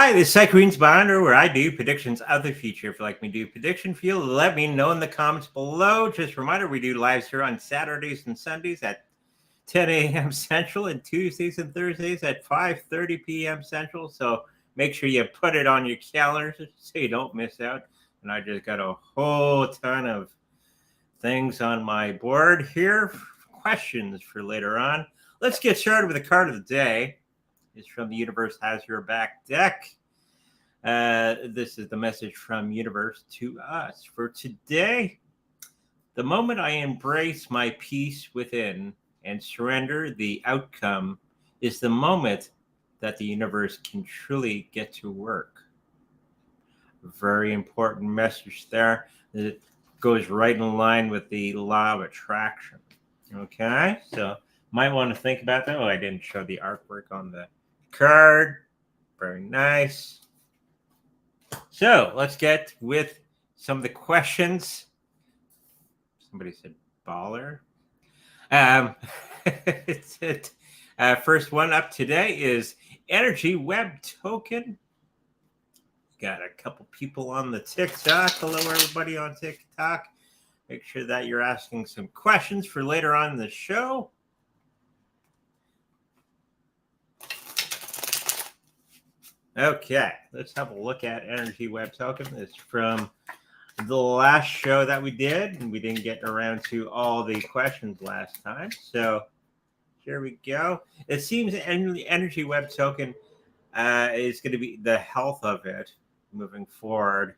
Hi, this is Psycho Bonder, where I do predictions of the future. If you like me to do prediction for you, let me know in the comments below. Just a reminder, we do lives here on Saturdays and Sundays at 10 a.m. Central and Tuesdays and Thursdays at 5:30 p.m. Central. So make sure you put it on your calendars so you don't miss out. And I just got a whole ton of things on my board here, questions for later on. Let's get started with the card of the day. It's from the Universe Has Your Back deck. This is the message from Universe to us for today. The moment I embrace my peace within and surrender the outcome is the moment that the universe can truly get to work. Very important message there. It goes right in line with the law of attraction. Okay, so might want to think about that. Oh, I didn't show the artwork on the card. Very nice. So let's get with some of the questions. Somebody said baller. First one up today is Energy Web Token. Got a couple people on the TikTok. Hello, everybody on TikTok. Make sure that you're asking some questions for later on in the show. Okay, let's have a look at Energy Web Token. It's from the last show that we did, and we didn't get around to all the questions last time. So here we go. It seems Energy Web Token is going to be the health of it moving forward.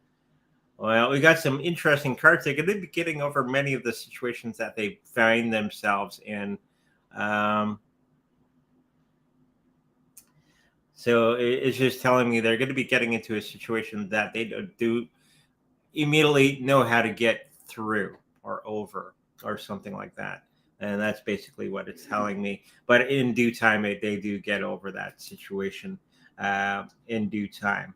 Well, we got some interesting cards. They're going to be getting over many of the situations that they find themselves in. So it's just telling me they're going to be getting into a situation that they do immediately know how to get through or over or something like that. And that's basically what it's telling me. But in due time, they do get over that situation in due time.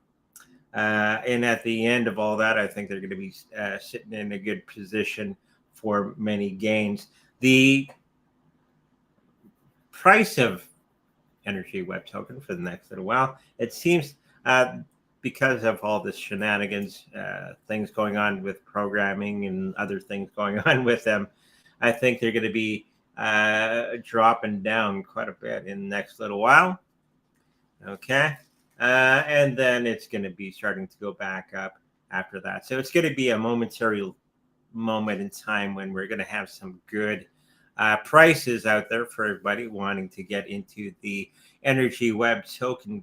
And at the end of all that, I think they're going to be sitting in a good position for many gains. The price of Energy Web Token for the next little while, it seems because of all this shenanigans, things going on with programming and other things going on with them, I think they're going to be dropping down quite a bit in the next little while. Okay. And then it's going to be starting to go back up after that. So it's going to be a momentary moment in time when we're going to have some good prices out there for everybody wanting to get into the Energy Web Token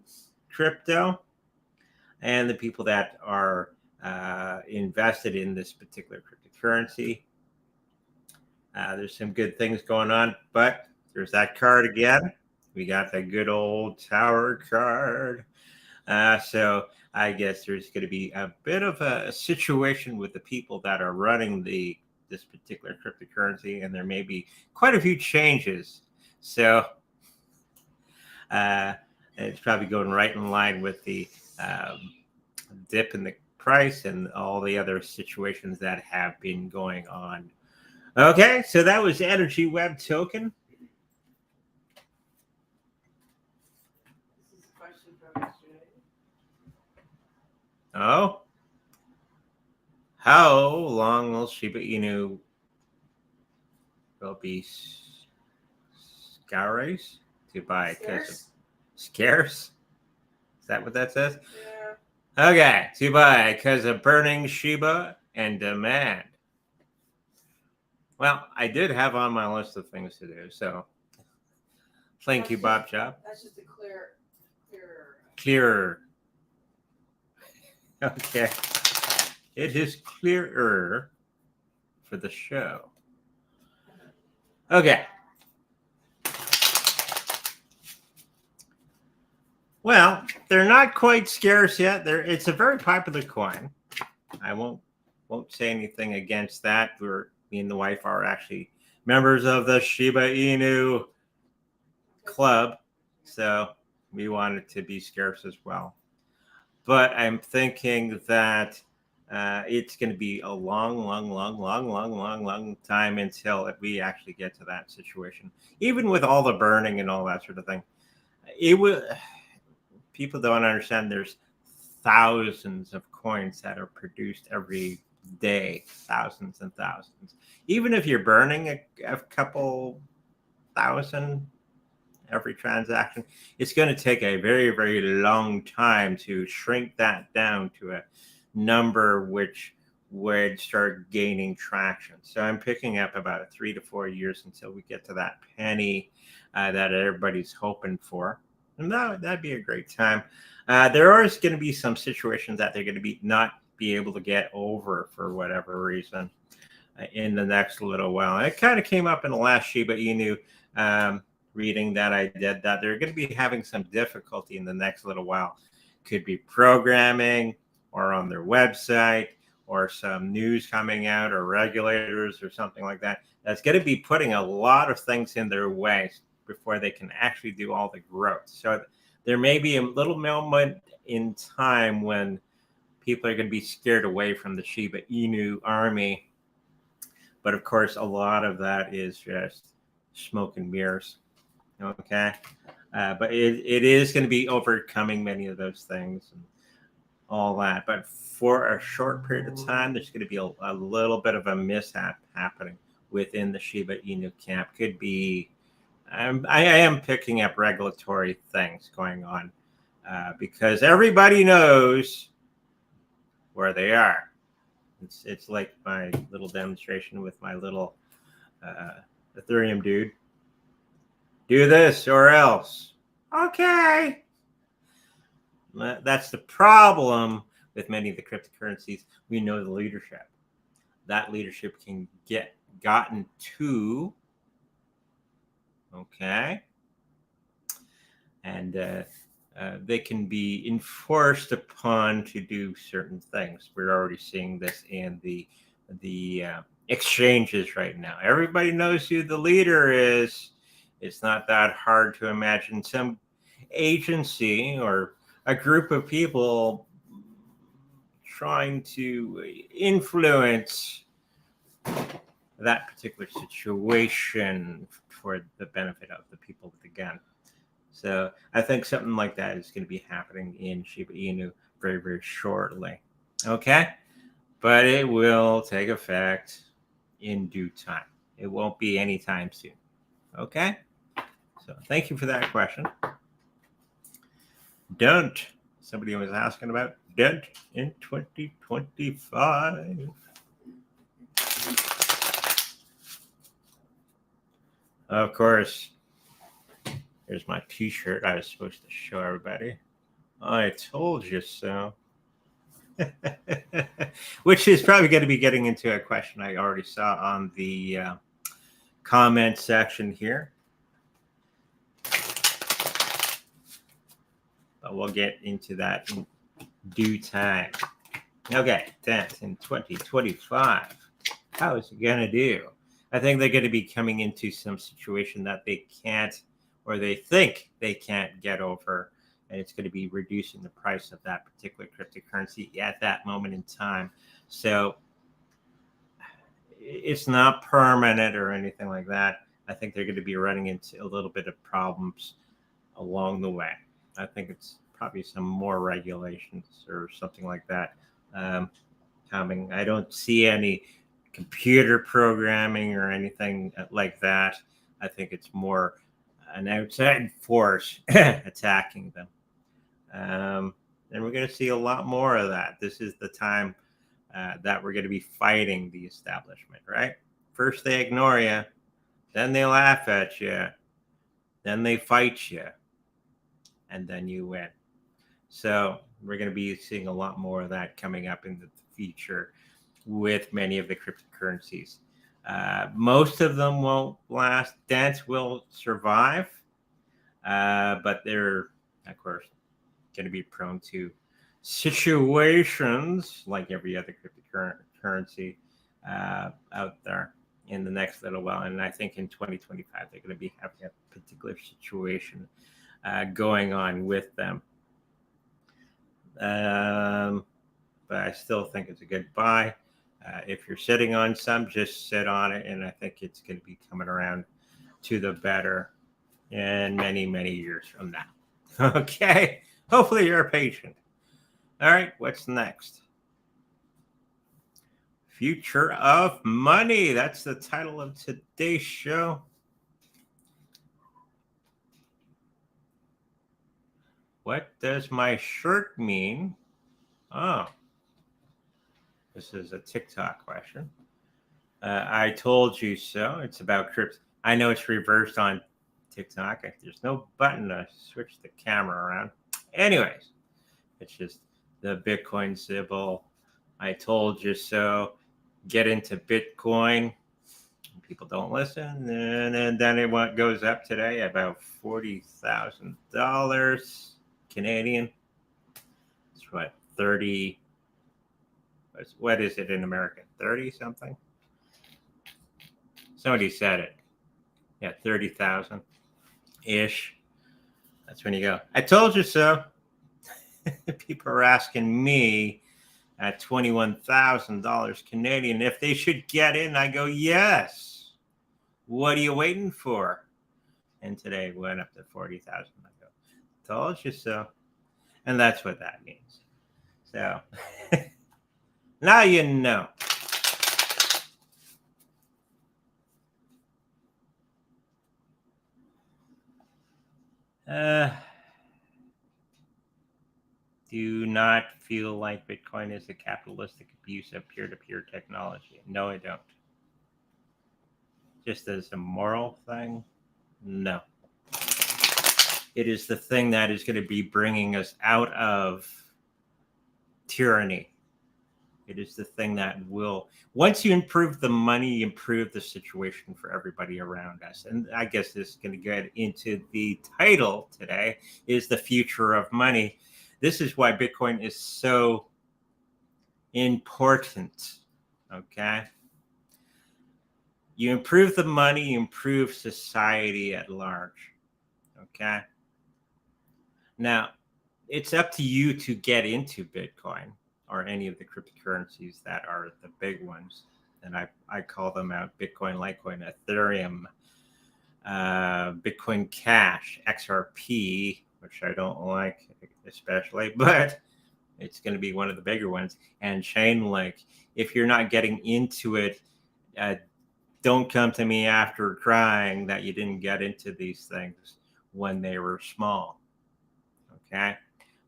crypto, and the people that are invested in this particular cryptocurrency. There's some good things going on, but there's that card again. We got the good old Tower card. So I guess there's going to be a bit of a situation with the people that are running this particular cryptocurrency, and there may be quite a few changes. So it's probably going right in line with the dip in the price and all the other situations that have been going on. Okay, so that was Energy Web Token. This is a question from yesterday. Oh. How long will Shiba Inu will be scarce to buy? Scarce? Is that what that says? Yeah. Okay, to buy because of burning Shiba and demand. Well, I did have on my list of things to do, so thank you, Bob Chop. That's just a Clearer. Okay. It is clearer for the show. Okay. Well, they're not quite scarce yet. It's a very popular coin. I won't say anything against that. Me and the wife are actually members of the Shiba Inu club, so we want it to be scarce as well. But I'm thinking that it's going to be a long time until we actually get to that situation. Even with all the burning and all that sort of thing, people don't understand. There's thousands of coins that are produced every day, thousands and thousands. Even if you're burning a couple thousand every transaction, it's going to take a very, very long time to shrink that down to a number which would start gaining traction. So I'm picking up about 3 to 4 years until we get to that penny that everybody's hoping for. And that'd be a great time. There are going to be some situations that they're going to be not be able to get over for whatever reason in the next little while. And it kind of came up in the last Shiba Inu reading that I did, that they're going to be having some difficulty in the next little while. Could be programming or on their website or some news coming out or regulators or something like that. That's going to be putting a lot of things in their way before they can actually do all the growth. So there may be a little moment in time when people are going to be scared away from the Shiba Inu army. But of course, a lot of that is just smoke and mirrors. Okay. But it is going to be overcoming many of those things and all that. But for a short period of time, there's going to be a little bit of a mishap happening within the Shiba Inu camp. Could be, I am picking up regulatory things going on because everybody knows where they are. It's like my little demonstration with my little Ethereum dude. Do this or else. Okay. That's the problem with many of the cryptocurrencies. We know the leadership. That leadership can get gotten to. Okay. And they can be enforced upon to do certain things. We're already seeing this in the exchanges right now. Everybody knows who the leader is. It's not that hard to imagine some agency or a group of people trying to influence that particular situation for the benefit of the people with the gun. So I think something like that is going to be happening in Shiba Inu very, very shortly. Okay? But it will take effect in due time. It won't be anytime soon. Okay? So thank you for that question. Dent. Somebody was asking about dent in 2025. Of course, here's my t-shirt I was supposed to show everybody. I told you so. Which is probably going to be getting into a question I already saw on the comment section here. But we'll get into that in due time. Okay, dent in 2025. How is it going to do? I think they're going to be coming into some situation that they can't, or they think they can't get over, and it's going to be reducing the price of that particular cryptocurrency at that moment in time. So it's not permanent or anything like that. I think they're going to be running into a little bit of problems along the way. I think it's probably some more regulations or something like that coming. I don't see any computer programming or anything like that. I think it's more an outside force attacking them. And we're going to see a lot more of that. This is the time that we're going to be fighting the establishment, right? First they ignore you, then they laugh at you, then they fight you, and then you win. So we're going to be seeing a lot more of that coming up in the future with many of the cryptocurrencies. Most of them won't last. Dent will survive, but they're, of course, going to be prone to situations like every other cryptocurrency out there in the next little while. And I think in 2025, they're going to be having a particular situation going on with them. But I still think it's a good buy. If you're sitting on some, just sit on it. And I think it's going to be coming around to the better in many, many years from now. Okay. Hopefully you're patient. All right, what's next? Future of money. That's the title of today's show. What does my shirt mean? Oh, this is a TikTok question. I told you so. It's about crypto. I know it's reversed on TikTok. There's no button to switch the camera around. Anyways, it's just the Bitcoin symbol. I told you so. Get into Bitcoin. People don't listen, and then it goes up today about $40,000 Canadian. It's what 30. What is it in American? 30 something. Somebody said it. Yeah, 30,000 ish. That's when you go, I told you so. People are asking me at $21,000 Canadian if they should get in. I go, yes. What are you waiting for? And today went up to 40,000. I go, told you so. And that's what that means. So now you know. Do not feel like Bitcoin is a capitalistic abuse of peer-to-peer technology. No, I don't. Just as a moral thing, no. It is the thing that is going to be bringing us out of tyranny. It is the thing that will, once you improve the money, you improve the situation for everybody around us. And I guess this is going to get into the title today, is the future of money. This is why Bitcoin is so important, okay? You improve the money, you improve society at large, okay? Now, it's up to you to get into Bitcoin or any of the cryptocurrencies that are the big ones. And I call them out: Bitcoin, Litecoin, Ethereum, Bitcoin Cash, XRP, which I don't like especially, but it's going to be one of the bigger ones, and Chainlink. If you're not getting into it, don't come to me after crying that you didn't get into these things when they were small. Okay?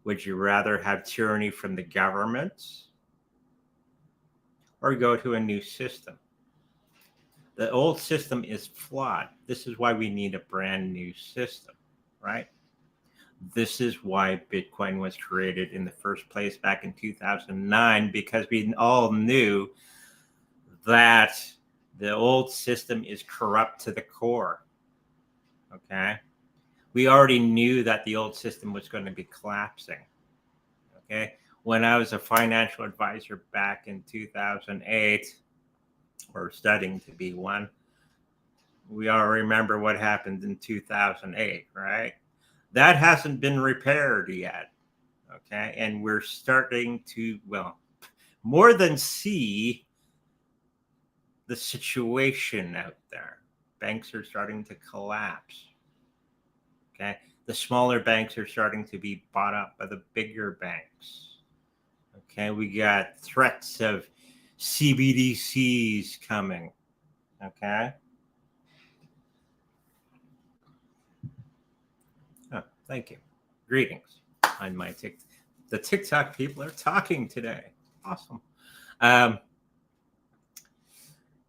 Would you rather have tyranny from the government or go to a new system? The old system is flawed. This is why we need a brand new system, right? This is why Bitcoin was created in the first place back in 2009, because we all knew that the old system is corrupt to the core. Okay? We already knew that the old system was going to be collapsing. Okay? When I was a financial advisor back in 2008, or studying to be one, we all remember what happened in 2008, right? That hasn't been repaired yet. Okay? And we're starting to, well, more than see the situation out there. Banks are starting to collapse. Okay. The smaller banks are starting to be bought up by the bigger banks. Okay. We got threats of CBDCs coming. Okay. Oh, thank you. Greetings on my TikTok. The TikTok people are talking today. Awesome.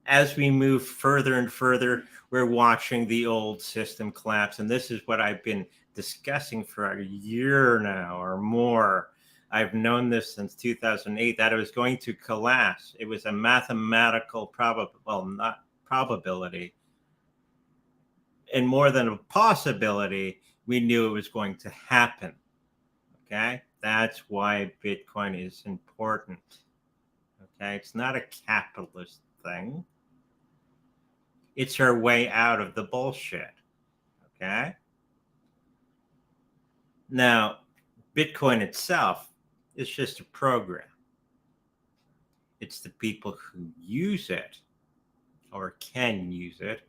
As we move further and further, we're watching the old system collapse. And this is what I've been discussing for a year now or more. I've known this since 2008 that it was going to collapse. It was a mathematical probability. And more than a possibility, we knew it was going to happen. Okay? That's why Bitcoin is important. Okay? It's not a capitalist thing. It's our way out of the bullshit. Okay? Now, Bitcoin itself is just a program. It's the people who use it or can use it,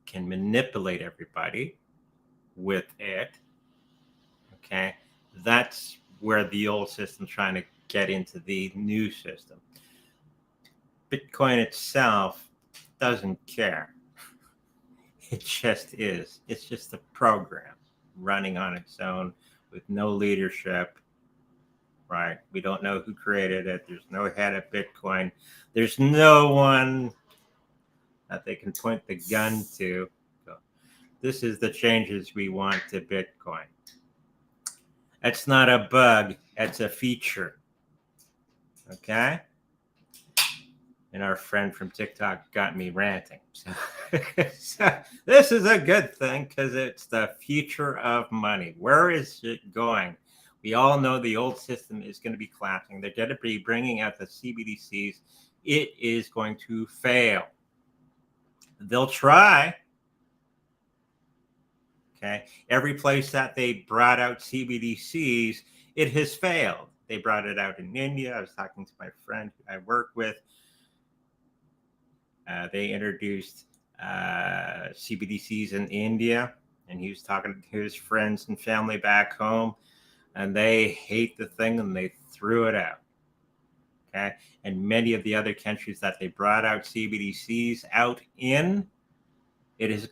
can manipulate everybody with it. Okay? That's where the old system's trying to get into the new system. Bitcoin itself doesn't care. It just is. It's just a program running on its own with no leadership, right? We don't know who created it. There's no head of Bitcoin. There's no one that they can point the gun to. So this is the changes we want to Bitcoin. It's not a bug, it's a feature. Okay? And our friend from TikTok got me ranting. So, so this is a good thing because it's the future of money. Where is it going? We all know the old system is going to be collapsing. They're going to be bringing out the CBDCs. It is going to fail. They'll try. Okay. Every place that they brought out CBDCs, it has failed. They brought it out in India. I was talking to my friend who I work with. They introduced CBDCs in India, and he was talking to his friends and family back home, and they hate the thing and they threw it out. Okay. And many of the other countries that they brought out CBDCs out in, it has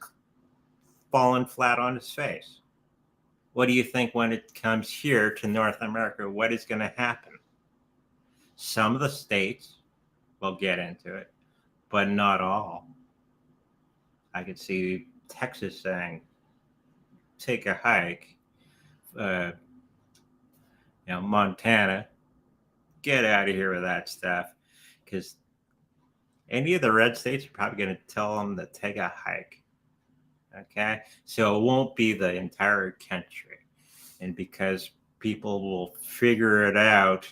fallen flat on its face. What do you think when it comes here to North America? What is going to happen? Some of the states will get into it, but not all. I could see Texas saying, take a hike. Montana, get out of here with that stuff. Because any of the red states are probably going to tell them to take a hike. Okay, so it won't be the entire country. And because people will figure it out,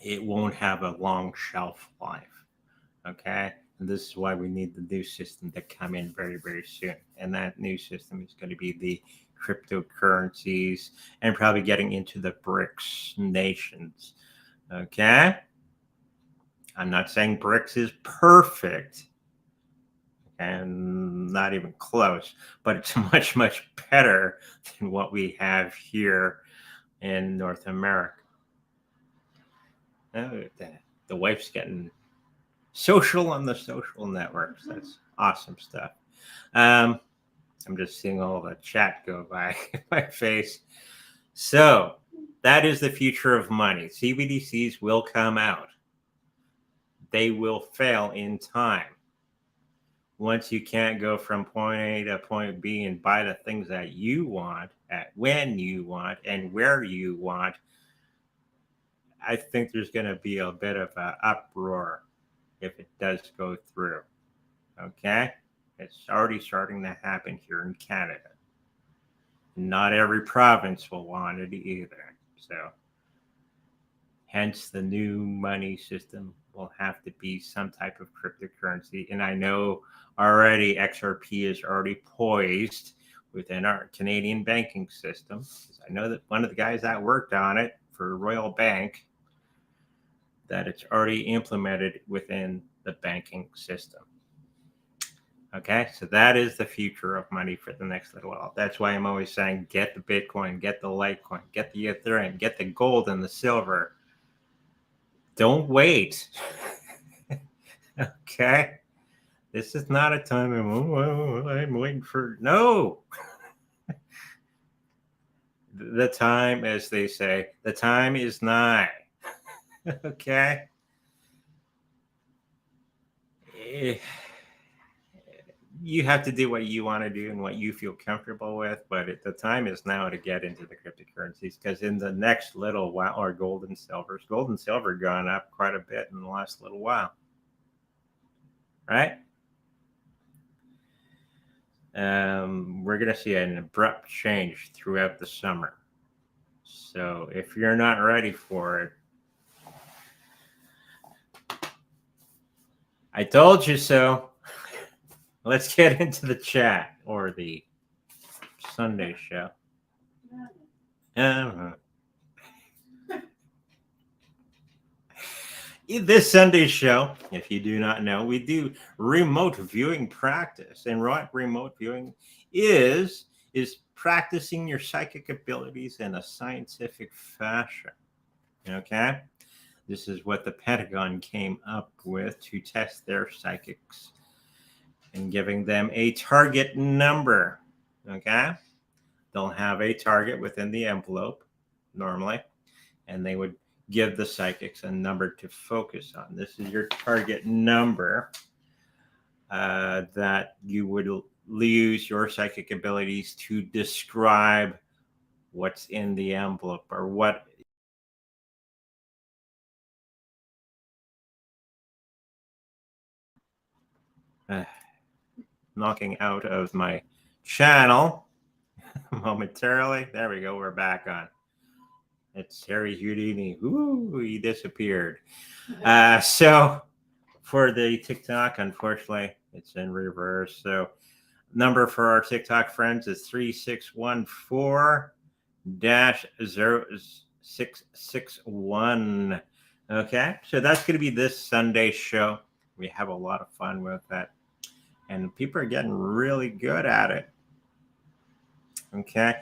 it won't have a long shelf life. Okay, and this is why we need the new system to come in very, very soon. And that new system is going to be the cryptocurrencies and probably getting into the BRICS nations. Okay, I'm not saying BRICS is perfect and not even close, but it's much, much better than what we have here in North America. Oh, the wife's getting social on the social networks. That's awesome stuff. I'm just seeing all the chat go by my face. So that is the future of money. CBDCs will come out. They will fail in time. Once you can't go from point A to point B and buy the things that you want at when you want and where you want, I think there's going to be a bit of an uproar if it does go through. Okay? It's already starting to happen here in Canada. Not every province will want it either. So, hence the new money system will have to be some type of cryptocurrency. And I know already XRP is already poised within our Canadian banking system. I know that one of the guys that worked on it for Royal Bank, that it's already implemented within the banking system. Okay, so that is the future of money for the next little while. That's why I'm always saying, get the Bitcoin, get the Litecoin, get the Ethereum, get the gold and the silver. Don't wait. Okay, this is not a time I'm waiting for. No. The time, as they say, the time is nigh. Okay. You have to do what you want to do and what you feel comfortable with, but the time is now to get into the cryptocurrencies, because in the next little while, or gold and silver gone up quite a bit in the last little while, right? We're going to see an abrupt change throughout the summer. So if you're not ready for it, I told you so. Let's get into the chat or the Sunday show. This Sunday show, if you do not know, we do remote viewing practice. And what remote viewing is practicing your psychic abilities in a scientific fashion. Okay? This is what the Pentagon came up with to test their psychics and giving them a target number. Okay? They'll have a target within the envelope normally, and they would give the psychics a number to focus on. This is your target number that you would use your psychic abilities to describe what's in the envelope or what knocking out of my channel momentarily. There we go. We're back on. It's Harry Houdini. Ooh, he disappeared. So for the TikTok, unfortunately, it's in reverse. So number for our TikTok friends is 3614-0661. Okay, so that's going to be this Sunday show. We have a lot of fun with that, and people are getting really good at it. Okay,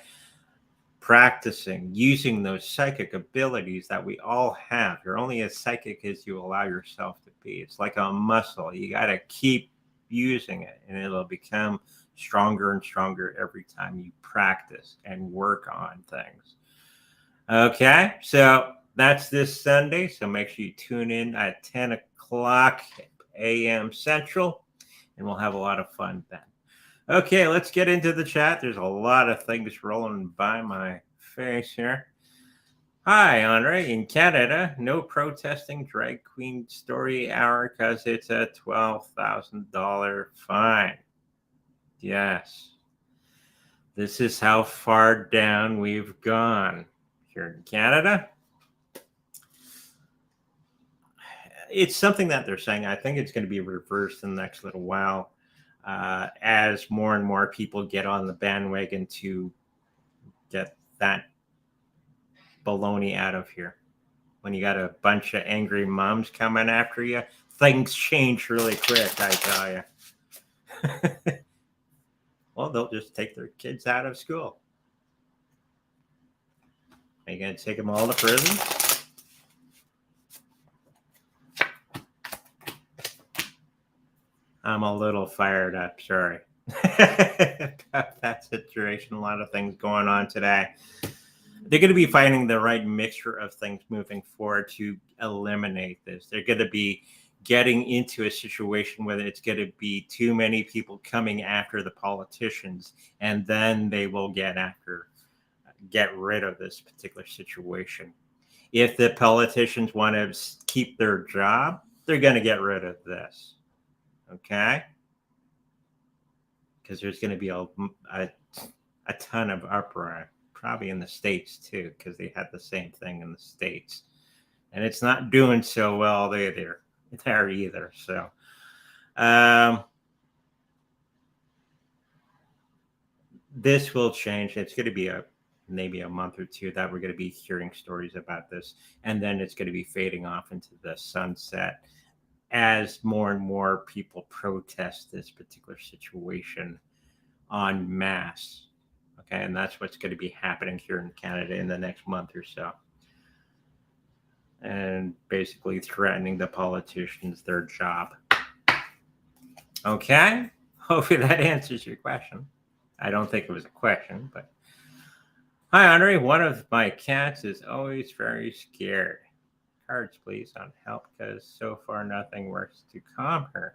practicing using those psychic abilities that we all have. You're only as psychic as you allow yourself to be. It's like a muscle. You got to keep using it, and it'll become stronger and stronger every time you practice and work on things. Okay, so that's this Sunday. So make sure you tune in at 10 o'clock a.m. Central, and we'll have a lot of fun then. Okay, let's get into the chat. There's a lot of things rolling by my face here. Hi, Andre. In Canada, no protesting drag queen story hour because it's a $12,000 fine. Yes. This is how far down we've gone here in Canada. It's something that they're saying. I think it's going to be reversed in the next little while. As more and more people get on the bandwagon to get that baloney out of here. When you got a bunch of angry moms coming after you, things change really quick, I tell you. Well, they'll just take their kids out of school. Are you going to take them all to prison? I'm a little fired up, sorry. About that situation, a lot of things going on today. They're going to be finding the right mixture of things moving forward to eliminate this. They're going to be getting into a situation where it's going to be too many people coming after the politicians, and then they will get rid of this particular situation. If the politicians want to keep their job, they're going to get rid of this. Okay? Because there's going to be a ton of uproar, probably in the States too, because they had the same thing in the States. And it's not doing so well there either. So this will change. It's going to be maybe a month or two that we're going to be hearing stories about this. And then it's going to be fading off into the sunset as more and more people protest this particular situation en masse. Okay, and that's what's going to be happening here in Canada in the next month or so. And basically threatening the politicians their job. Okay, hopefully that answers your question. I don't think it was a question, but hi, Andre. One of my cats is always very scared. Cards, please, on help, because so far nothing works to calm her.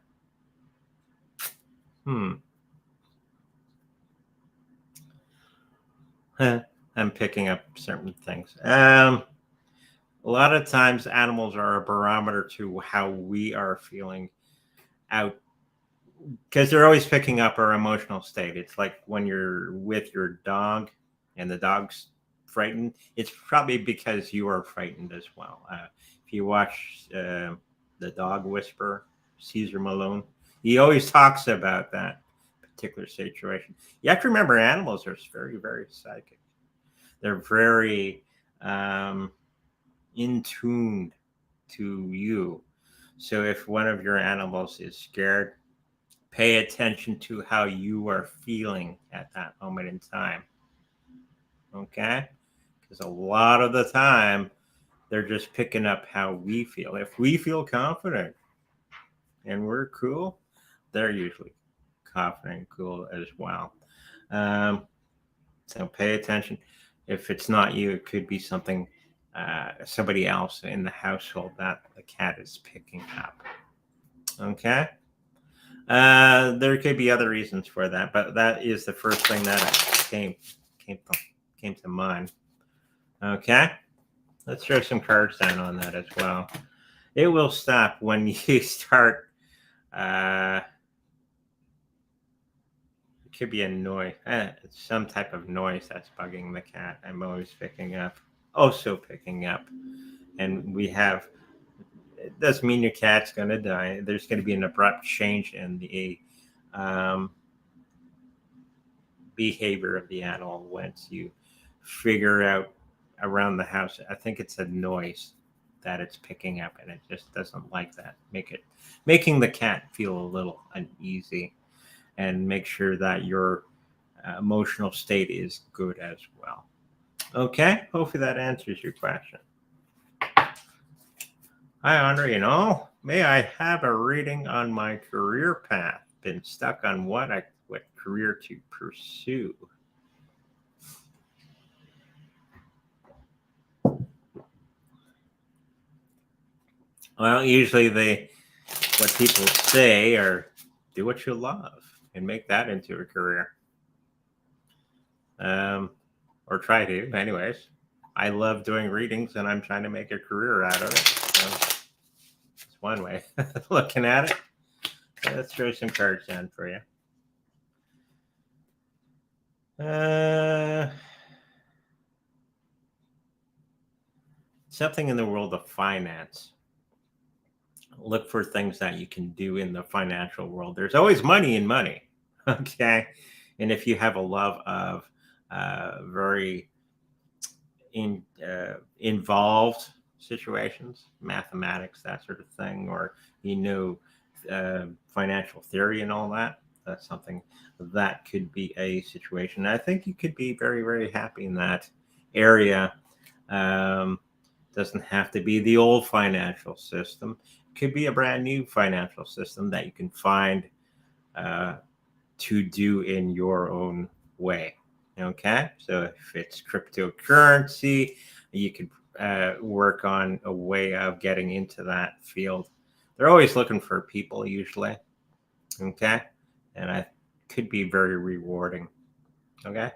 I'm picking up certain things. A lot of times animals are a barometer to how we are feeling out, because they're always picking up our emotional state. It's like when you're with your dog and the dog's frightened, it's probably because you are frightened as well. If you watch The Dog Whisperer, Caesar Malone, he always talks about that particular situation. You have to remember animals are very, very psychic. They're very in tune to you. So if one of your animals is scared, pay attention to how you are feeling at that moment in time. Okay? Because a lot of the time, they're just picking up how we feel. If we feel confident and we're cool, they're usually confident and cool as well. So pay attention. If it's not you, it could be somebody else in the household that the cat is picking up. Okay. There could be other reasons for that, but that is the first thing that came to mind. Okay. Let's throw some cards down on that as well. It will stop when you start. It could be a noise, some type of noise that's bugging the cat. I'm always also picking up. And it doesn't mean your cat's going to die. There's going to be an abrupt change in the behavior of the animal once you figure out around the house. I think it's a noise that it's picking up, and it just doesn't like that. Making the cat feel a little uneasy, and make sure that your emotional state is good as well. Okay, hopefully that answers your question. Hi, Andre. May I have a reading on my career path? Been stuck on what career to pursue. Well, usually what people say are do what you love and make that into a career. Or try to, anyways. I love doing readings, and I'm trying to make a career out of it. So it's one way of looking at it. Let's throw some cards down for you. Something in the world of finance. Look for things that you can do in the financial world. There's always money in money. Okay. And if you have a love of very involved situations, mathematics, that sort of thing, or financial theory and all that, that's something that could be a situation. I think you could be very, very happy in that area. Doesn't have to be the old financial system. It could be a brand new financial system that you can find to do in your own way. Okay, so if it's cryptocurrency, you could work on a way of getting into that field. They're always looking for people, usually. Okay, and I could be very rewarding. Okay,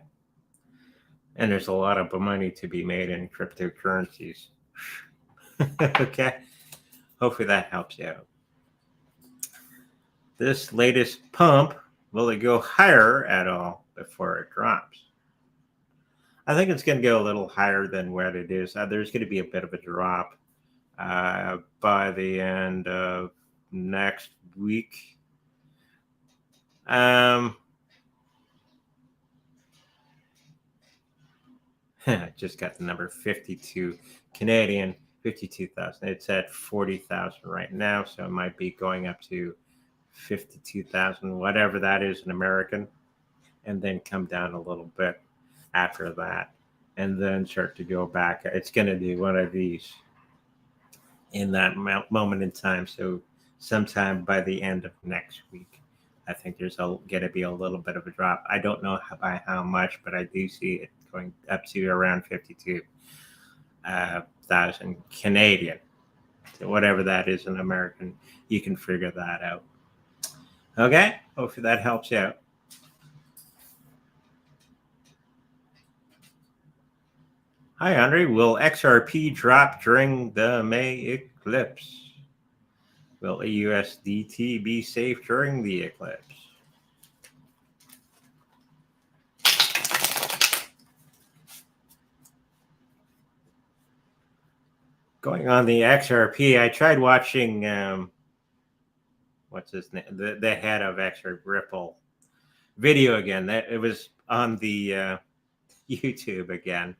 and there's a lot of money to be made in cryptocurrencies. Okay, hopefully that helps you out. This latest pump, will it go higher at all before it drops? I think it's going to go a little higher than what it is. There's going to be a bit of a drop by the end of next week. I just got the number 52 Canadian, 52,000. It's at 40,000 right now, so it might be going up to 52,000, whatever that is in American, and then come down a little bit after that, and then start to go back. It's going to do one of these in that moment in time. So sometime by the end of next week, I think there's going to be a little bit of a drop. I don't know by how much, but I do see it going up to around 52,000 Canadian. So whatever that is in American, you can figure that out. Okay, hopefully that helps you out. Hi, Andre. Will XRP drop during the May eclipse? Will AUSDT be safe during the eclipse? Going on the XRP, I tried watching, what's his name? The head of XRP, Ripple video again. It was on the YouTube again.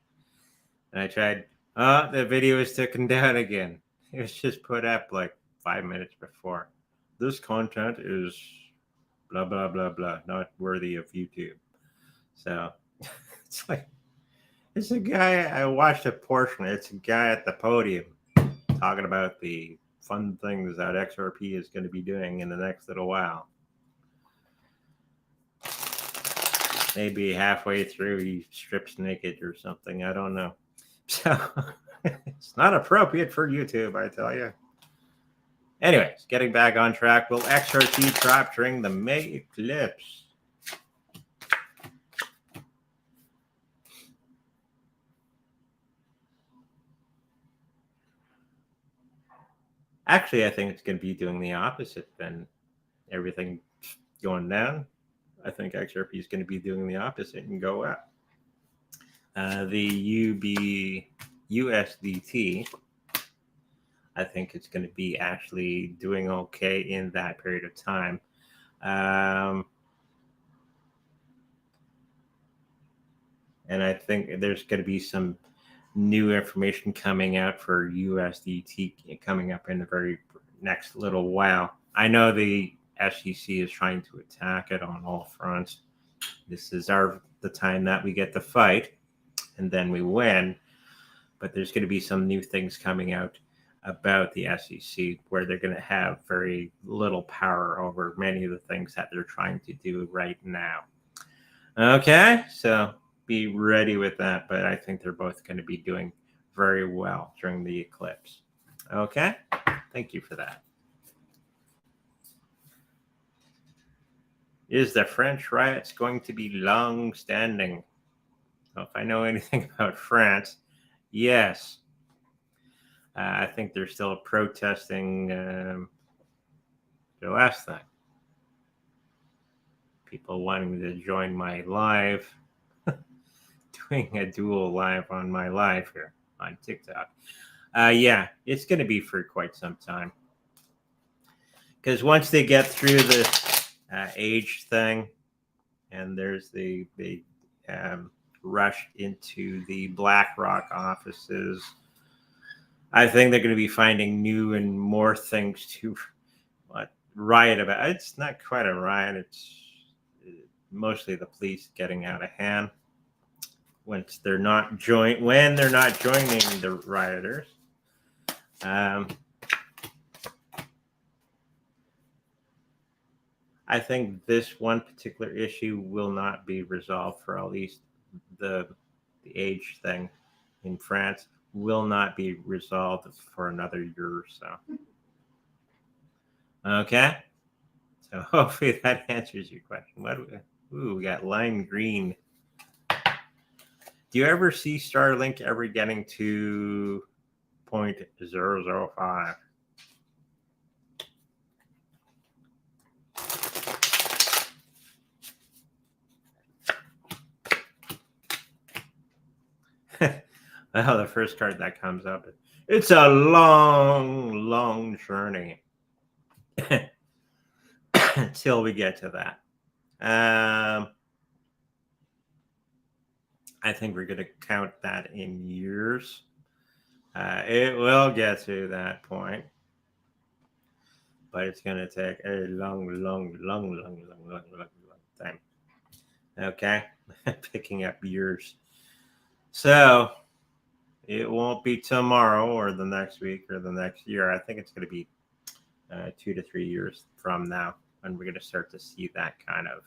And I tried, the video is taken down again. It was just put up like 5 minutes before. This content is blah, blah, blah, blah, not worthy of YouTube. So it's like, It's a guy, I watched a portion. It's a guy at the podium talking about the fun things that XRP is going to be doing in the next little while. Maybe halfway through he strips naked or something. I don't know. So it's not appropriate for YouTube, I tell you. Anyways, getting back on track. Will XRP drop during the May eclipse? Actually, I think it's going to be doing the opposite than everything going down. I think XRP is going to be doing the opposite and go up. The USDT, I think it's going to be actually doing okay in that period of time. And I think there's going to be some new information coming out for USDT coming up in the very next little while. I know the SEC is trying to attack it on all fronts. This is the time that we get to fight, and then we win. But there's going to be some new things coming out about the SEC where they're going to have very little power over many of the things that they're trying to do right now. Okay, so be ready with that, but I think they're both going to be doing very well during the eclipse. Okay, thank you for that. Is the French riots going to be long-standing? Well, if I know anything about France, yes. I think they're still protesting the last thing. People wanting to join my live, doing a dual live on my live here on TikTok. Yeah, it's going to be for quite some time. Because once they get through this age thing, and there's the rush into the BlackRock offices, I think they're going to be finding new and more things to riot about. It's not quite a riot. It's mostly the police getting out of hand when they're not joining the rioters. I think this one particular issue will not be resolved for at least the age thing in France will not be resolved for another year or so. Okay, so hopefully that answers your question. We got lime green. Do you ever see Starlink ever getting to 0.005? Well, the first card that comes up, it's a long, long journey until we get to that. I think we're going to count that in years. It will get to that point, but it's going to take a long time. Okay, picking up years. So it won't be tomorrow or the next week or the next year. I think it's going to be 2 to 3 years from now, and we're going to start to see that kind of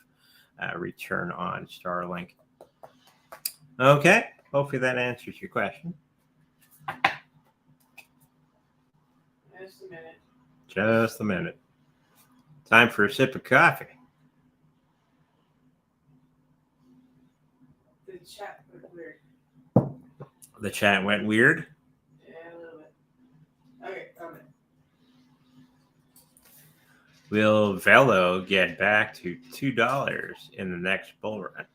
return on Starlink. Okay, hopefully that answers your question. Just a minute. Just a minute. Time for a sip of coffee. The chat went weird. The chat went weird. Yeah, a little bit. Okay, comment. Will Velo get back to $2 in the next bull run?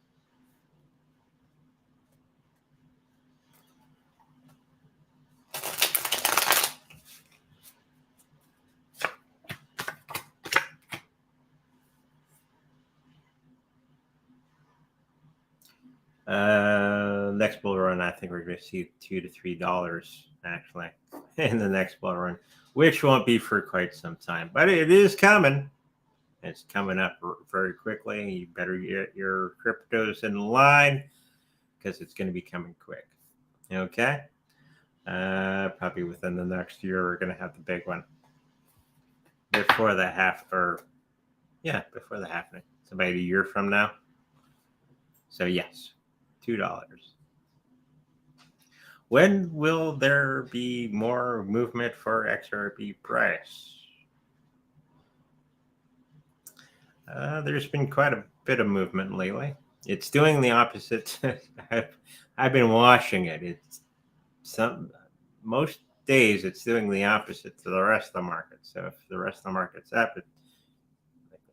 Next bull run, I think we're going to see $2 to $3 actually in the next bull run, which won't be for quite some time, but it is coming. It's coming up very quickly. You better get your cryptos in line because it's going to be coming quick. Okay. Probably within the next year, we're going to have the big one before the before the halfing. It's about a year from now. So yes, $2. When will there be more movement for XRP price? There's been quite a bit of movement lately. It's doing the opposite. I've been watching it. It's most days it's doing the opposite to the rest of the market. So if the rest of the market's up,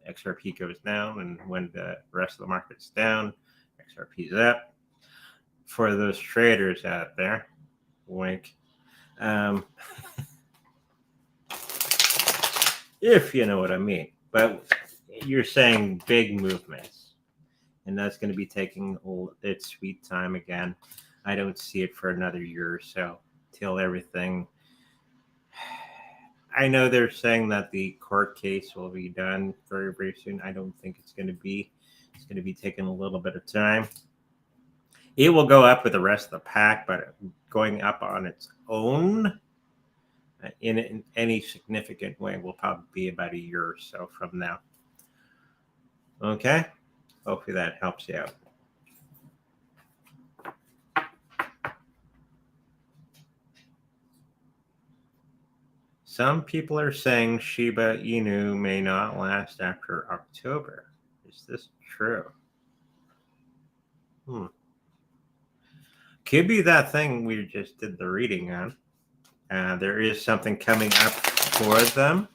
XRP goes down, and when the rest of the market's down, XRP's up. For those traders out there, wink. If you know what I mean. But you're saying big movements, and that's going to be taking its sweet time again. I don't see it for another year or so till everything. I know they're saying that the court case will be done very, very soon. I don't think it's going to be. It's going to be taking a little bit of time. It will go up with the rest of the pack, but going up on its own in any significant way will probably be about a year or so from now. Okay? Hopefully that helps you out. Some people are saying Shiba Inu may not last after October. Is this true? Could be that thing we just did the reading on. There is something coming up for them.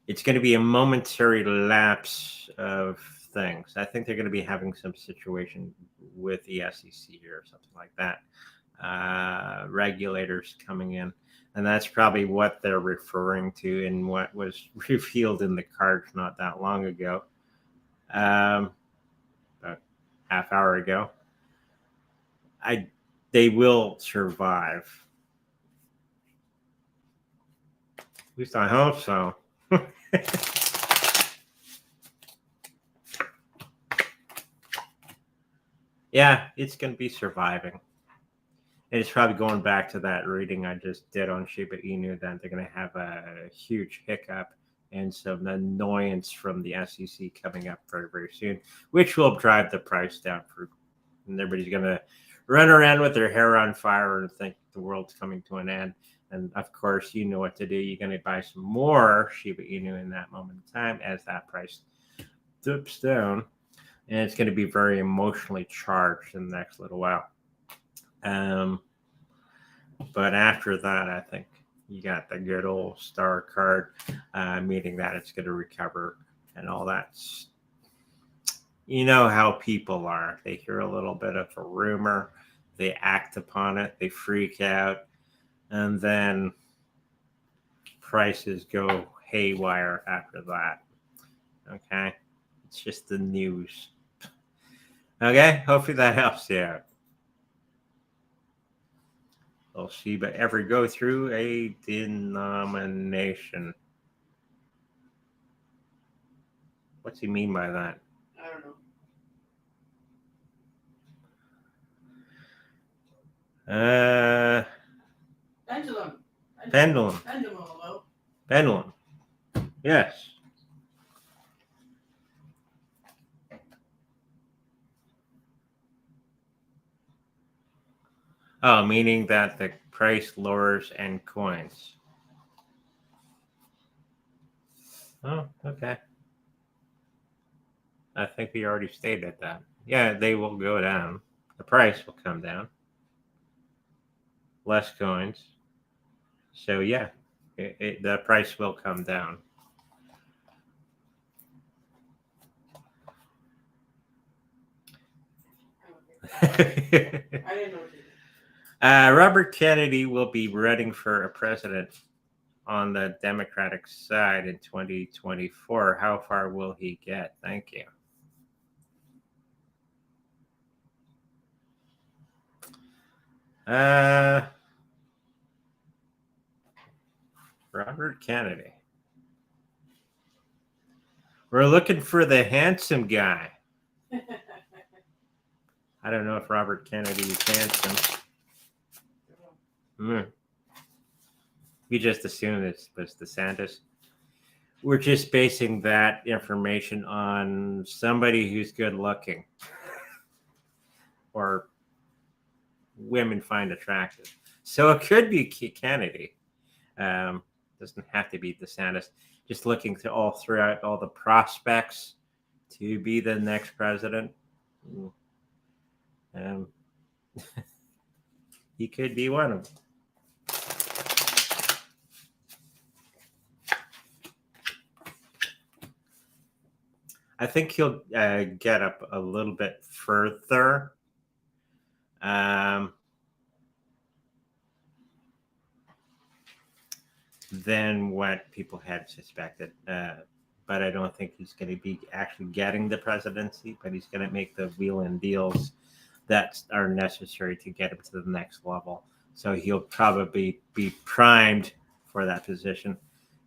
It's going to be a momentary lapse of things. I think they're going to be having some situation with the SEC or something like that. Regulators coming in. And that's probably what they're referring to in what was revealed in the cards not that long ago. About half hour ago. They will survive. At least I hope so. Yeah, it's going to be surviving. And it's probably going back to that reading I just did on Shiba Inu that they're going to have a huge hiccup and some annoyance from the SEC coming up very, very soon, which will drive the price down. And everybody's going to run around with their hair on fire and think the world's coming to an end. And of course, you know what to do. You're going to buy some more Shiba Inu in that moment in time as that price dips down. And it's going to be very emotionally charged in the next little while. But after that, I think you got the good old star card, meaning that it's going to recover and all that. You know how people are. They hear a little bit of a rumor, they act upon it, they freak out, and then prices go haywire after that. Okay? It's just the news. Okay? Hopefully that helps you out. Will Shiba ever go through a denomination? What's he mean by that? I don't know. Pendulum. Pendulum. Yes. Oh, meaning that the price lowers and coins. Oh, okay. I think we already stated that. Yeah, they will go down. The price will come down. Less coins. So yeah, the price will come down. I didn't know what you did. Robert Kennedy will be running for a president on the Democratic side in 2024. How far will he get? Thank you. Robert Kennedy. We're looking for the handsome guy. I don't know if Robert Kennedy is handsome. We just assumed it was DeSantis. We're just basing that information on somebody who's good looking or women find attractive. So it could be Kennedy. Doesn't have to be DeSantis. Just looking to all throughout all the prospects to be the next president. He could be one of them. I think he'll get up a little bit further. Than what people had suspected. But I don't think he's going to be actually getting the presidency, but he's going to make the wheel and deals that are necessary to get him to the next level. So he'll probably be primed for that position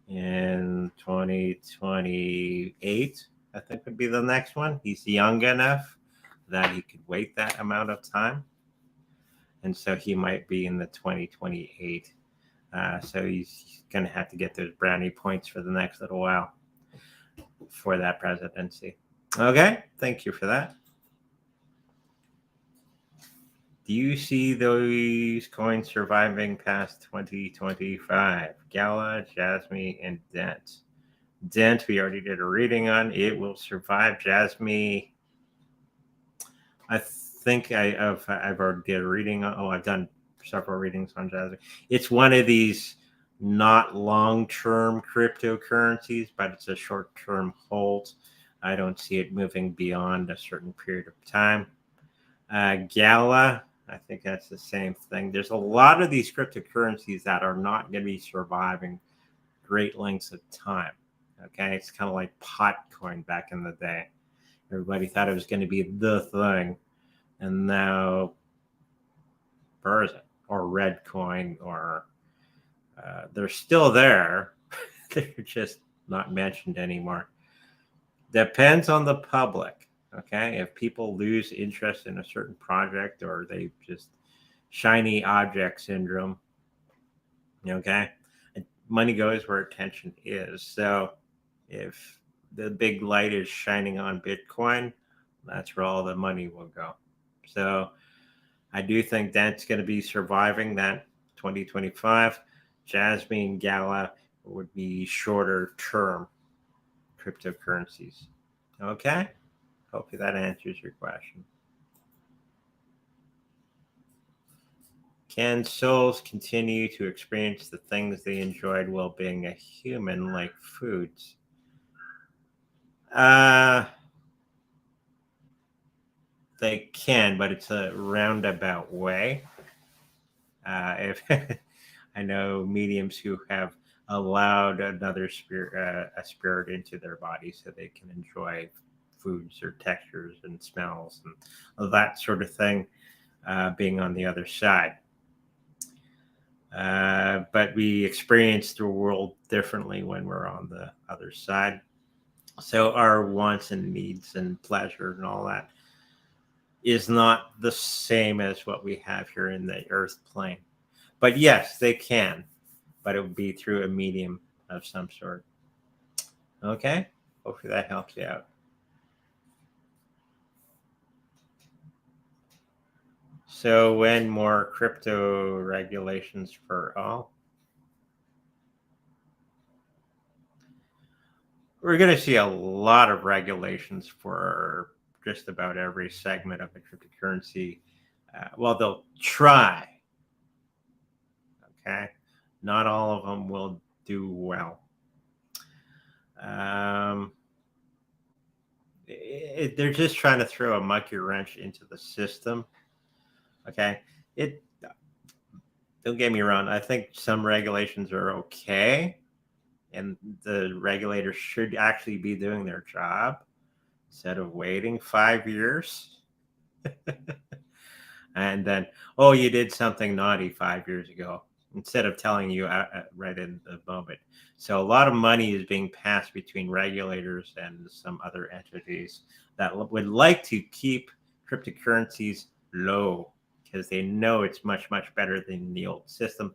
in 2028, I think would be the next one. He's young enough that he could wait that amount of time. And so he might be in the 2028. So he's going to have to get those brownie points for the next little while for that presidency. Okay, thank you for that. Do you see those coins surviving past 2025? Gala, Jasmy, and Dent. Dent, we already did a reading on. It will survive. Jasmy, I think I've already did a reading on. Oh, I've done several readings on Jasmy. It's one of these not long-term cryptocurrencies, but it's a short-term hold. I don't see it moving beyond a certain period of time. Gala, I think that's the same thing. There's a lot of these cryptocurrencies that are not going to be surviving great lengths of time. Okay, it's kind of like Potcoin back in the day. Everybody thought it was going to be the thing, and now where is it? Or red coin, or they're still there. They're just not mentioned anymore. Depends on the public. Okay, if people lose interest in a certain project, or they just shiny object syndrome, okay, money goes where attention is. So if the big light is shining on Bitcoin, that's where all the money will go. So I do think that's going to be surviving that 2025. Jasmy and Gala would be shorter term cryptocurrencies. Okay? Hopefully that answers your question. Can souls continue to experience the things they enjoyed while being a human, like foods? They can, but it's a roundabout way. If I know mediums who have allowed another spirit, a spirit into their body, so they can enjoy foods or textures and smells and that sort of thing, being on the other side. But we experience the world differently when we're on the other side. So our wants and needs and pleasure and all that is not the same as what we have here in the earth plane. But yes, they can, but it would be through a medium of some sort. Okay, hopefully that helps you out. So when more crypto regulations for all? We're going to see a lot of regulations for just about every segment of the cryptocurrency. Well, they'll try. Okay, not all of them will do well. They're just trying to throw a monkey wrench into the system. Okay, don't get me wrong. I think some regulations are okay, and the regulators should actually be doing their job instead of waiting 5 years. And then, oh, you did something naughty 5 years ago, instead of telling you right in the moment. So a lot of money is being passed between regulators and some other entities that would like to keep cryptocurrencies low because they know it's much, much better than the old system.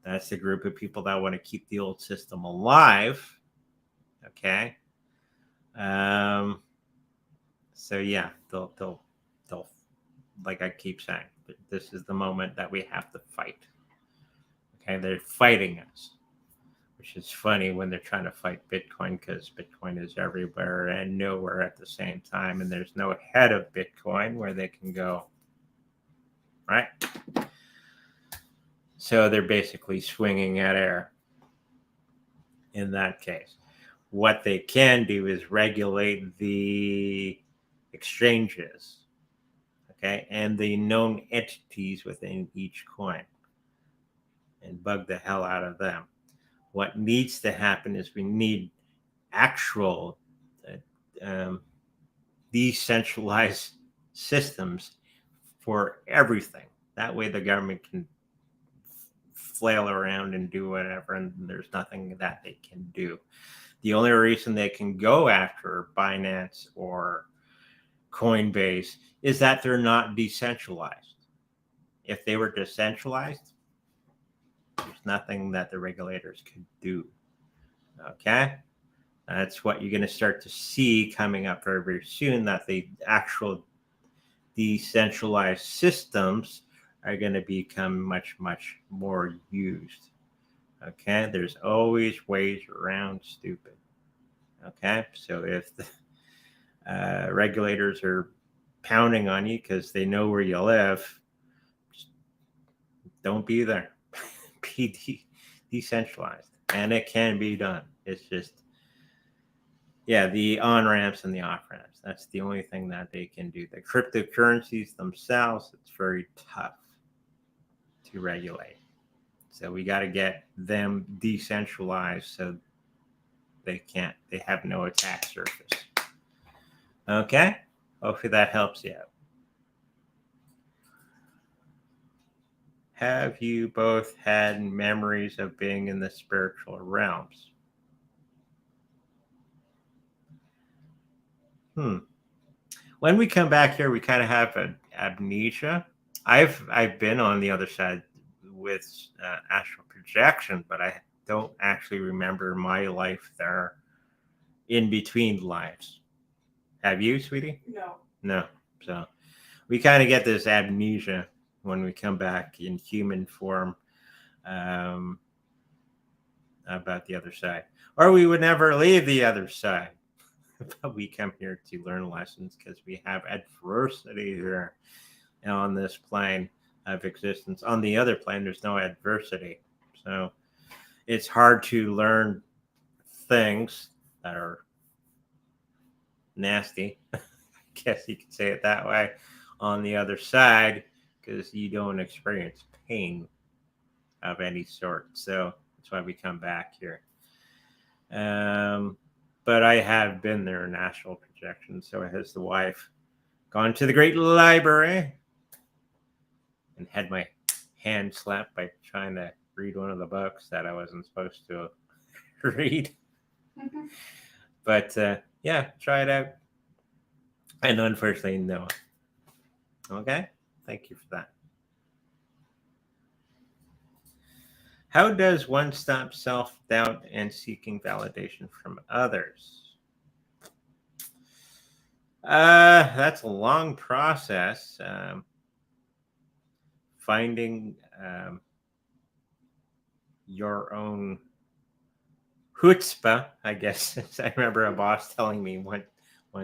That's the group of people that want to keep the old system alive. Okay. So yeah, they'll, like I keep saying, this is the moment that we have to fight. Okay. They're fighting us, which is funny when they're trying to fight Bitcoin because Bitcoin is everywhere and nowhere at the same time. And there's no head of Bitcoin where they can go, right? So they're basically swinging at air in that case. What they can do is regulate the exchanges, okay, and the known entities within each coin and bug the hell out of them. What needs to happen is we need actual um, decentralized systems for everything. That way the government can flail around and do whatever, and there's nothing that they can do. The only reason they can go after Binance or Coinbase is that they're not decentralized. If they were decentralized, there's nothing that the regulators could do. Okay? That's what you're going to start to see coming up very, very soon, that the actual decentralized systems are going to become much, much more used. Okay? There's always ways around stupid. Okay? So if the regulators are pounding on you because they know where you live, just don't be there. Be decentralized. And it can be done. It's just, yeah, the on ramps and the off ramps. That's the only thing that they can do. The cryptocurrencies themselves, it's very tough to regulate. So we got to get them decentralized so they have no attack surface. Okay? Hopefully that helps you out. Have you both had memories of being in the spiritual realms? When we come back here, we kind of have an amnesia. I've been on the other side with astral projection, but I don't actually remember my life there in between lives. Have you, sweetie? No. No. So we kind of get this amnesia when we come back in human form about the other side. Or we would never leave the other side. But we come here to learn lessons because we have adversity here on this plane of existence. On the other plane, there's no adversity. So it's hard to learn things that are nasty. I guess you could say it that way on the other side because you don't experience pain of any sort. So that's why we come back here. But I have been there in astral projection. So has the wife. Gone to the great library and had my hand slapped by trying to read one of the books that I wasn't supposed to read. Mm-hmm. But yeah, try it out. And unfortunately, no. Okay. Thank you for that. How does one stop self-doubt and seeking validation from others? That's a long process. Finding your own chutzpah, I guess. I remember a boss telling me one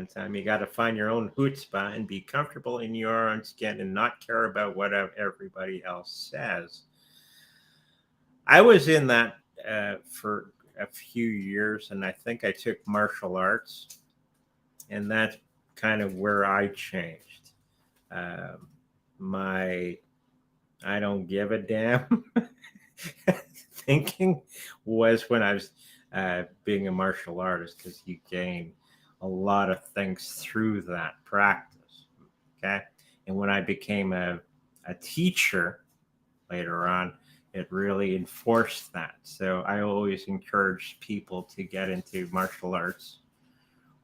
time, you got to find your own chutzpah and be comfortable in your own skin and not care about what everybody else says. I was in that for a few years, and I think I took martial arts, and that's kind of where I changed. My I don't give a damn thinking was when I was being a martial artist, because you gain a lot of things through that practice. Okay. And when I became a teacher later on, it really enforced that. So I always encourage people to get into martial arts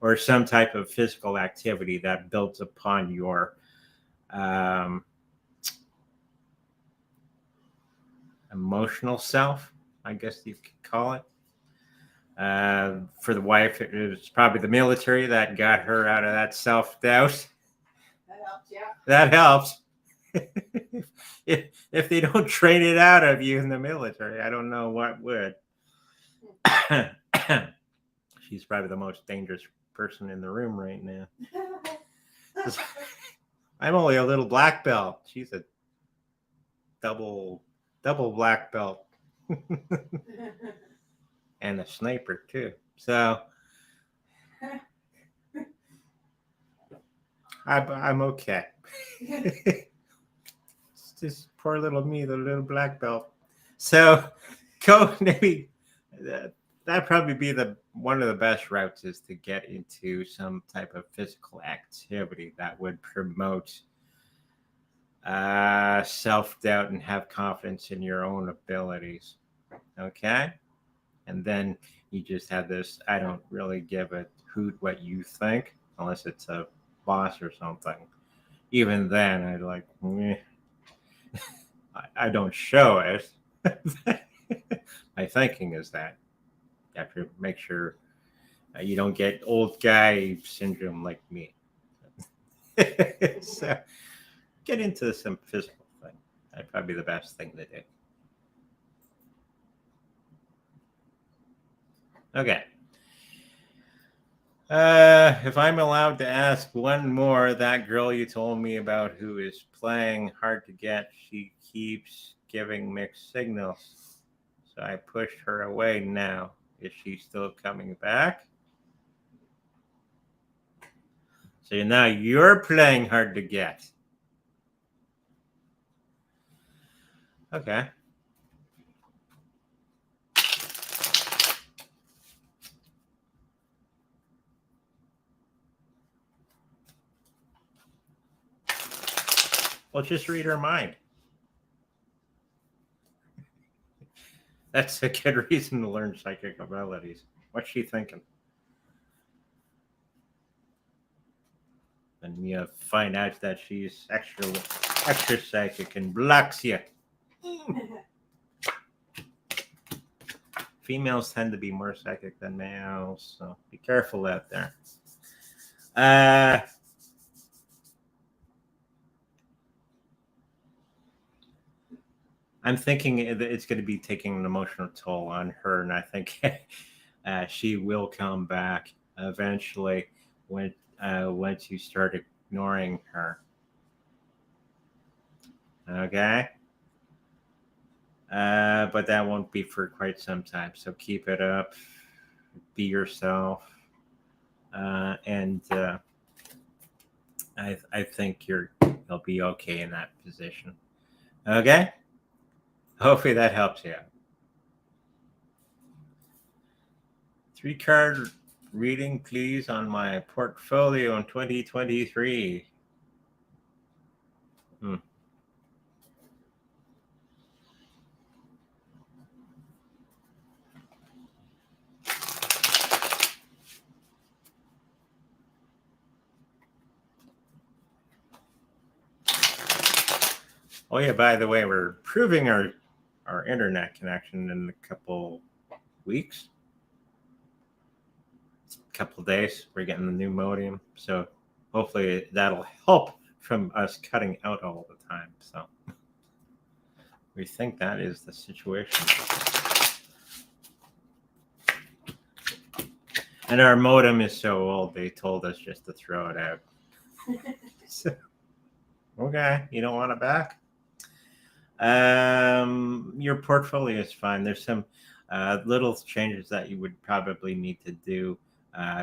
or some type of physical activity that builds upon your emotional self, I guess you could call it. For the wife, it was probably the military that got her out of that self-doubt. That helps, yeah. That helps. if they don't train it out of you in the military, I don't know what would. She's probably the most dangerous person in the room right now. I'm only a little black belt. She's a double black belt. And a sniper too. So I'm okay. It's just poor little me, the little black belt. So go maybe that'd probably be one of the best routes is to get into some type of physical activity that would promote self-doubt and have confidence in your own abilities. Okay, and then you just have this I don't really give a hoot what you think unless it's a boss or something. Even then I like I don't show it. My thinking is that you have to make sure you don't get old guy syndrome like me. So get into some physical thing. That'd probably be the best thing to do. Okay. If I'm allowed to ask one more, that girl you told me about who is playing hard to get, she keeps giving mixed signals. So I pushed her away now. Is she still coming back? So now you're playing hard to get. Okay. Well, just read her mind. That's a good reason to learn psychic abilities. What's she thinking? And you find out that she's extra psychic and blocks you. Females tend to be more psychic than males, so be careful out there. I'm thinking it's going to be taking an emotional toll on her, and I think she will come back eventually once you start ignoring her. Okay. But that won't be for quite some time. So keep it up. Be yourself. And I think you'll be okay in that position. Okay? Hopefully that helps you. 3-card reading, please, on my portfolio in 2023. Oh yeah, by the way, we're improving our internet connection in a couple weeks. A couple days. We're getting the new modem. So hopefully that'll help from us cutting out all the time. So we think that is the situation. And our modem is so old, they told us just to throw it out. So, okay, you don't want it back? Your portfolio is fine. There's some little changes that you would probably need to do.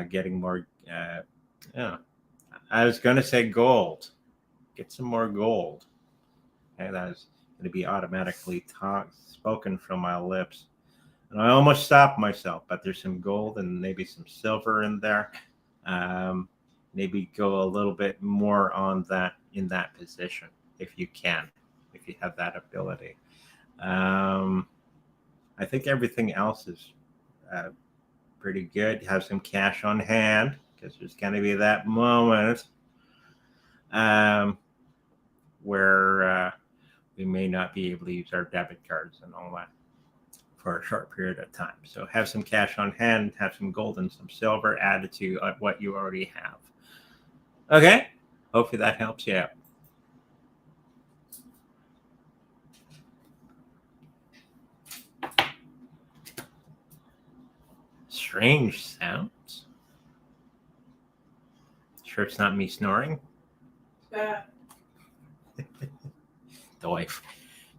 Getting more, I was going to say gold. Get some more gold. Okay, that is going to be automatically spoken from my lips. And I almost stopped myself, but there's some gold and maybe some silver in there. Maybe go a little bit more on that in that position if you can, if you have that ability. I think everything else is pretty good. Have some cash on hand because there's going to be that moment. where we may not be able to use our debit cards and all that for a short period of time. So have some cash on hand, have some gold and some silver added to what you already have. Okay, hopefully that helps you out. Strange sounds. Sure it's not me snoring? The wife.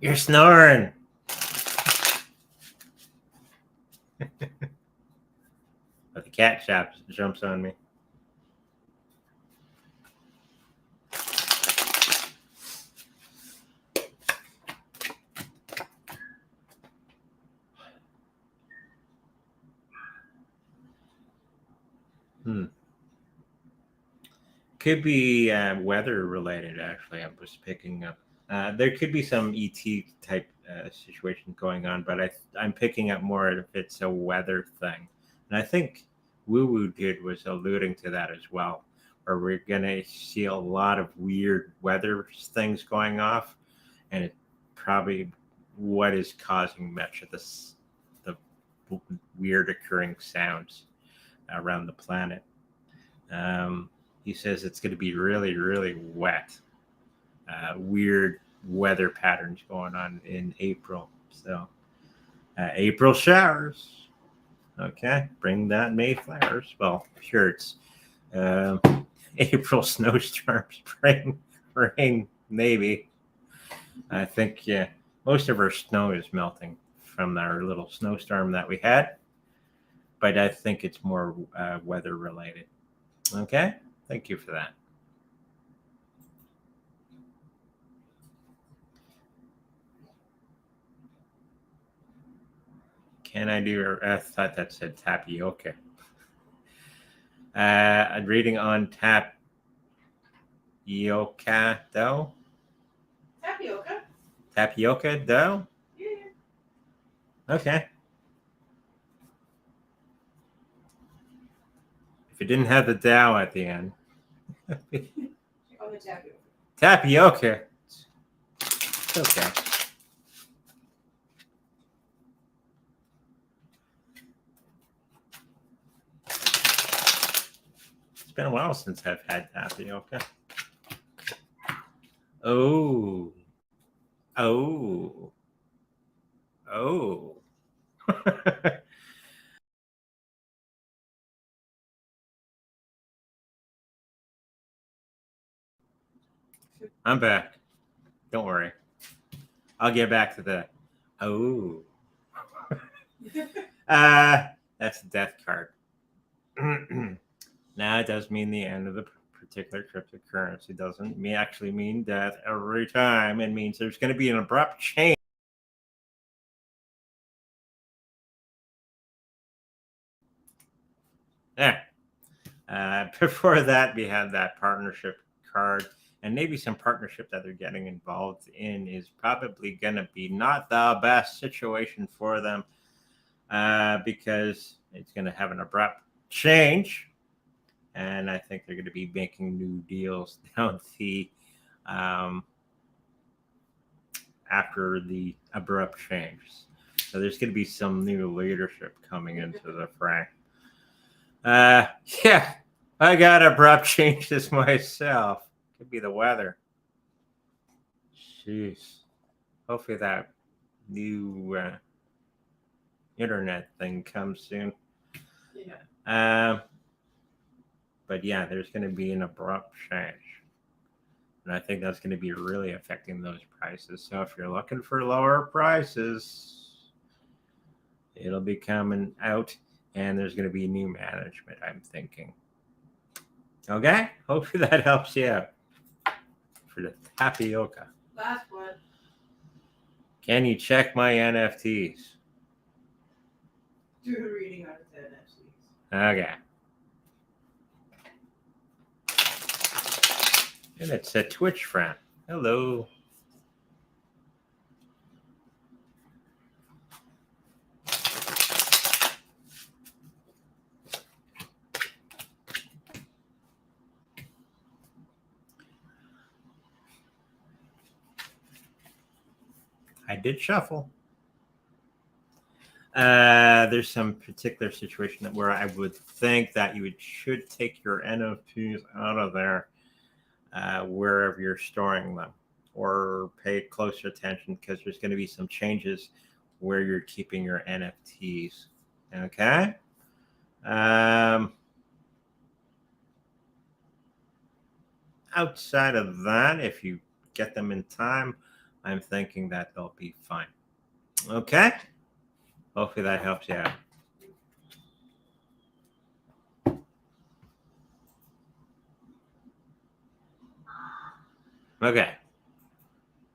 You're snoring. But the cat jumps on me. Could be weather related, actually. I was picking up. There could be some ET type situation going on, but I'm picking up more if it's a weather thing. And I think Woo Woo Dude was alluding to that as well, where we're going to see a lot of weird weather things going off. And it's probably what is causing much of the weird occurring sounds around the planet. He says it's going to be really, really wet. Weird weather patterns going on in April. So, April showers. Okay, bring that May flowers. Well, sure, it's April snowstorms, spring rain, maybe. I think, most of our snow is melting from our little snowstorm that we had. But I think it's more weather related. Okay, thank you for that. Can I do? I thought that said tapioca. I'm reading on tapioca dough. Tapioca. Tapioca dough. Yeah. Okay. If it didn't have the dough at the end. On the tapioca. Tapioca. Okay. It's been a while since I've had tapioca. Oh. Oh. Oh. I'm back. Don't worry. I'll get back to the oh. That's a death card. Now it does mean the end of the particular cryptocurrency. It doesn't actually mean death every time. It means there's going to be an abrupt change. Yeah. Before that, we had that partnership card, and maybe some partnership that they're getting involved in is probably going to be not the best situation for them because it's going to have an abrupt change. And I think they're going to be making new deals down the after the abrupt change. So there's going to be some new leadership coming into the fray. Yeah, I got abrupt change this myself. Could be the weather. Jeez. Hopefully that new internet thing comes soon. Yeah. But yeah, there's going to be an abrupt change. And I think that's going to be really affecting those prices. So if you're looking for lower prices, it'll be coming out and there's going to be new management, I'm thinking. Okay? Hopefully that helps you out for the tapioca. Last one. Can you check my NFTs? Do a reading on the NFTs. Okay. And it's a Twitch friend. Hello. I did shuffle. There's some particular situation where I would think that you should take your NFTs out of there wherever you're storing them, or pay closer attention because there's going to be some changes where you're keeping your NFTs. Okay. Outside of that, if you get them in time, I'm thinking that they'll be fine. Okay. Hopefully that helps you out. Okay.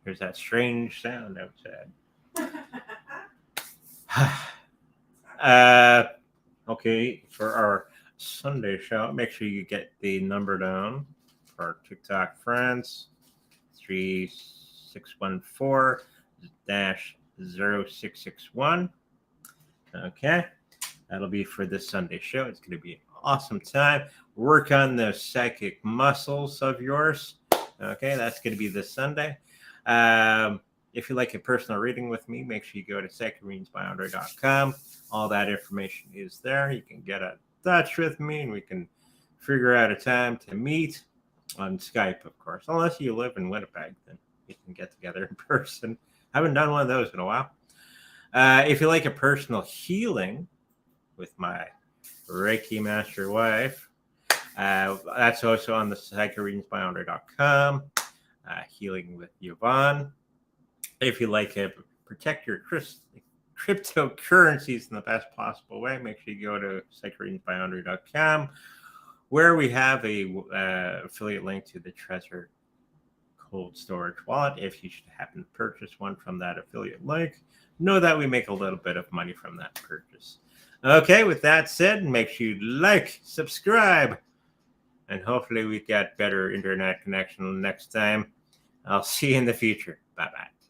Here's that strange sound outside. Okay, for our Sunday show, make sure you get the number down for our TikTok friends. 3614-0661. Okay. That'll be for this Sunday show. It's going to be an awesome time. Work on those psychic muscles of yours. Okay, that's going to be this Sunday. If you like a personal reading with me, make sure you go to psychicreadingsbyandre.com. All that information is there. You can get in touch with me and we can figure out a time to meet on Skype, of course. Unless you live in Winnipeg, then you can get together in person. I haven't done one of those in a while. If you like a personal healing with my Reiki master wife, that's also on the psychicreadingsbyandre.com. Healing with Yvonne. If you like to protect your cryptocurrencies in the best possible way, make sure you go to psychicreadingsbyandre.com, where we have a affiliate link to the Trezor cold storage wallet. If you should happen to purchase one from that affiliate link, know that we make a little bit of money from that purchase. Okay, with that said, make sure you like, subscribe, and hopefully we get better internet connection next time. I'll see you in the future. Bye-bye.